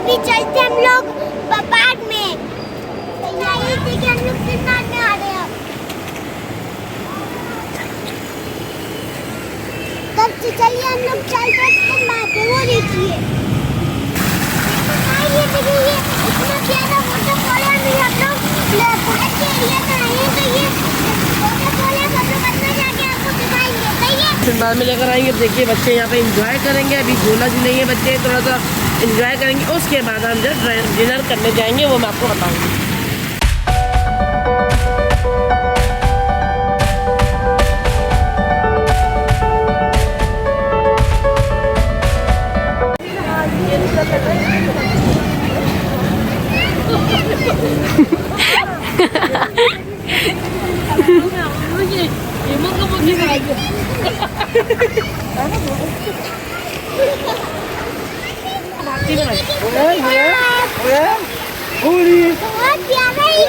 अभी चलते हम लोग पार्क में। देखिए हम लोग सिंदबाद में आ रहे हैं। तब से चलिए हम लोग चलते हैं सिंदबाद में। वो देखिए ये देखिए इतना प्यारा वाटरफॉल है। अभी हम लोग पार्क के एरिया में आए हैं तो ये वाटरफॉल है। हम लोग अंदर जाके आपको दिखाएंगे। सही है, सिंदबाद में लेकर आएंगे। देखिए बच्चे यहाँ पे एंजॉय करेंगे। अभी झूला झूलेंगे बच्चे, थोड़ा सा एंजॉय करेंगे। उसके बाद हम जब डिनर करने जाएंगे वो मैं आपको बताऊंगी। बहुत प्यारा है ये।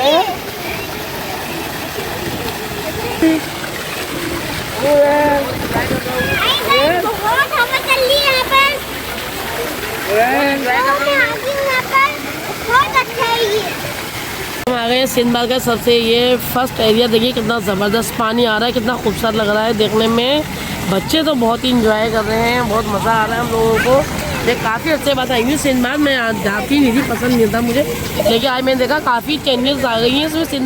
बहुत हवा चल रही है यहाँ पर। बहुत अच्छा है ये। हम आ गए हैं सिंदबाद का सबसे ये फर्स्ट एरिया। देखिए कितना ज़बरदस्त पानी आ रहा है, कितना खूबसूरत लग रहा है देखने में। बच्चे तो बहुत ही इंजॉय कर रहे हैं, बहुत मज़ा आ रहा है हम लोगों को। ये काफ़ी अच्छी बात आई हुई सिंदबाद में जाती नहीं थी, पसंद नहीं था मुझे, लेकिन आज मैंने देखा काफ़ी चेंजेस आ गई हैं इसमें। ट्रेन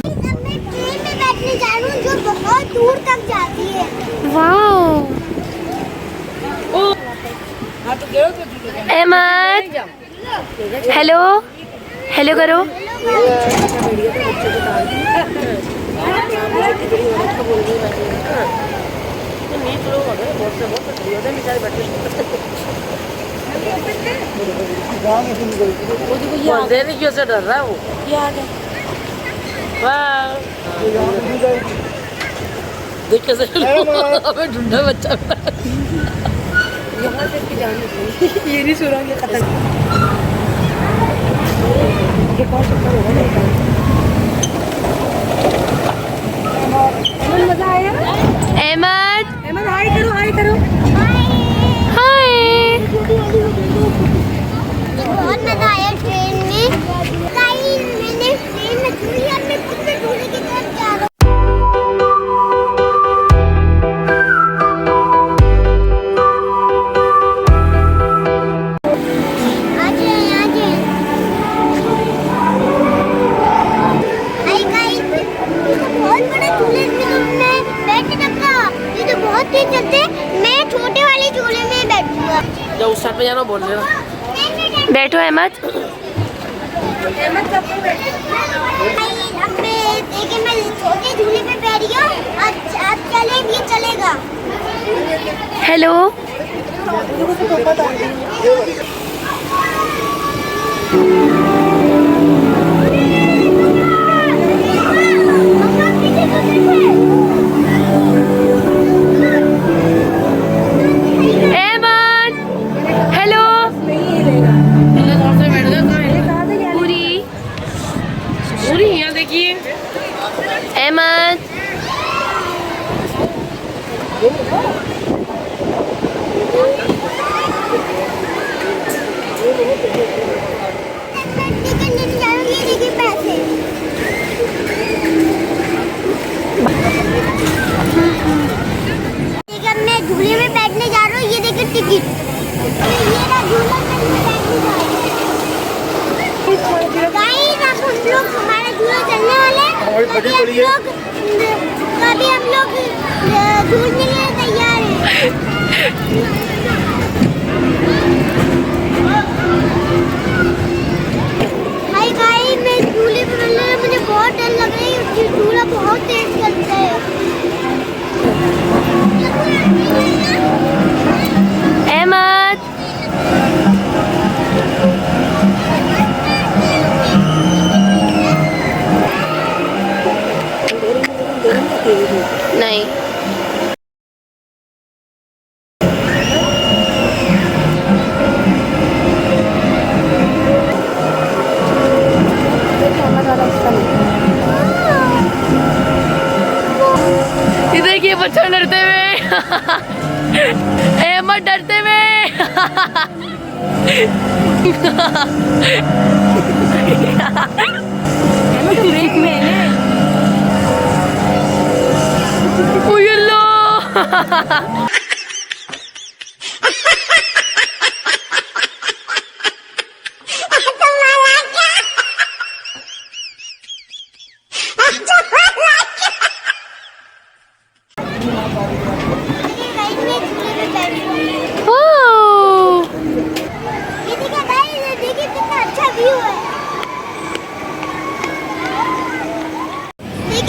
में बैठने जा रही हूँ जो बहुत दूर तक जाती है। वाओ अहमद, हेलो हेलो करो। क्यों से डर रहा है वो? देख कैसे हमें ढूंढा बच्चा। यहाँ से इसकी जान निकली। ये नहीं सुना ये खतरनाक। ये कौन सा होगा ना? मजा आया? अहमद हाय करो, हाय करो। हाय। बहुत मजा आया ट्रेन में। मैंने ट्रेन में झूली, अब मैं खुद में झूले की तरफ जा रहा हूँ। मैं छोटे वाले झूले में बैठूंगा। जब उस साइड पे जाना बोल रहे ना। बैठो अहमद। अब मैं छोटे झूले पे बैठ गया। अब चलेंगे, चलेगा। हेलो अहमद, मैं झूले में बैठने जा रहा हूँ। ये देखिए टिकट। ये रहा झूला में बैठने जा रहा हूँ। गाइस अब हम लोग हमारा झूला चलने वाला है। अभी हम लोग झूलने के लिए तैयार हैं। हाय गाइस, मैं झूले पे चल रहा हूँ। मुझे बहुत डर लग रही है। ये झूला बहुत तेज चलता है। अहमद, नहीं। ये देखिए बच्चा डरते हुए अहमद डरते हुए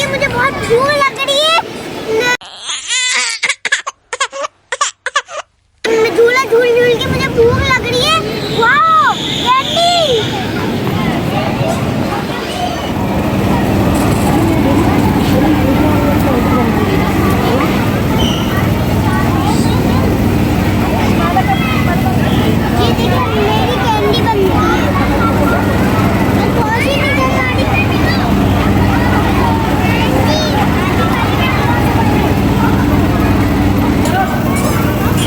मुझे बहुत भूख लग रही है। झूला झूल झूल के मुझे भूख लग रही है। Wow candy. ये देखो मेरी कैंडी बन गई है।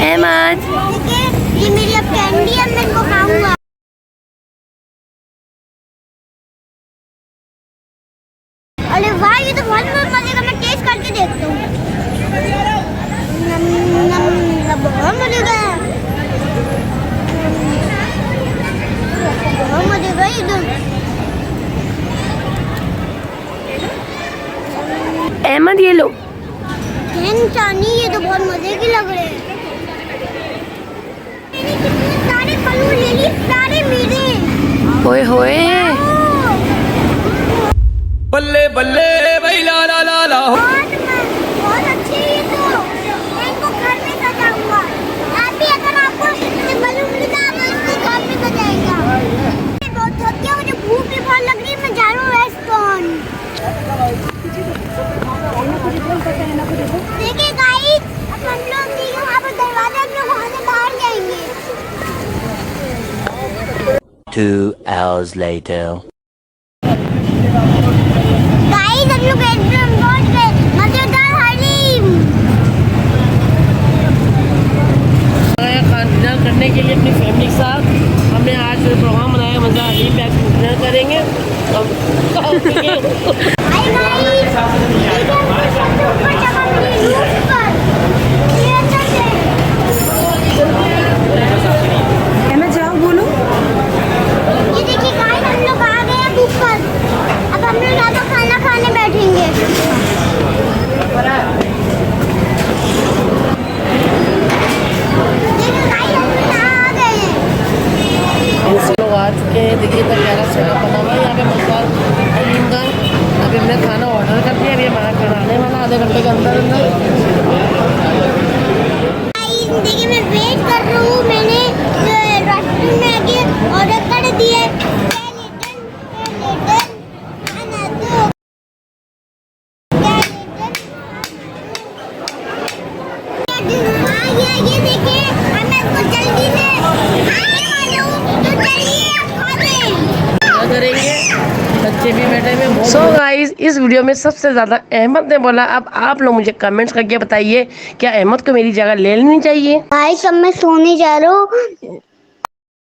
अहमद, ये मेरी अब कैंडी है, मैं इनको खाऊंगा। अरे वाह ये तो बहुत मजे का, मैं टेस्ट करके देखता हूँ। बहुत मजे का है, बहुत मजे का इधर। अहमद ये लो। चानी ये तो बहुत मजे की लग रहे हैं। सारे फल ले ली, सारे मेरे। होए होए बल्ले बल्ले भाई ला ला ला ला। बहुत अच्छी है ये तो, मैं इनको घर में सजाऊंगा। आप भी अगर आपको बलून मिलेगा तो इसको घर में सजाएगा। बहुत थक गया, मुझे भूख भी बहुत लग रही है, मैं जा रहा हूँ रेस्टोरेंट। देखिए गाइस, अब हम लोग वहाँ पर दरवाजा हम लोग वहाँ से बाहर जाएंगे। 2 hours later. गाइस हम लोग एकदम पहुंच गए मजेदार हलीम। डिनर करने के लिए अपनी फैमिली के साथ हमने आज प्रोग्राम बनाया, मज़ा हलीम पे डिनर करेंगे। हाय गाइस, ऊपर जगह मिली रूफ पर। ये अच्छा है। अहमद जाओ बोलो। ये देखिए गाइस हम लोग आ गए हैं ऊपर। अब हम लोग यहाँ पर खाना खाने बैठेंगे। देखिए गाइस हम लोग यहाँ आ गए हैं। लोग आ चुके हैं, देखिए इतना प्यारा सेटअप बना हुआ है यहाँ पे मज़ा हलीम का। अभी हमने खाना ऑर्डर कर दिया, अभी हमारा खाना आने वाला आधे घंटे के अंदर अंदर। देखिए मैं वेट कर रहा हूँ, मैंने रेस्टोरेंट में आके ऑर्डर कर दिए। ये देखिए हमें इसको जल्दी से खाने वाले हूँ, तो चलिए खा लें। क्या करेंगे, बच्चे भी बैठे हुए। सो गाइस इस वीडियो में सबसे ज़्यादा अहमद ने बोला। अब आप लोग मुझे कमेंट्स करके बताइए क्या अहमद को मेरी जगह ले लेनी चाहिए। भाई सब मैं सोने जा रहा हूँ,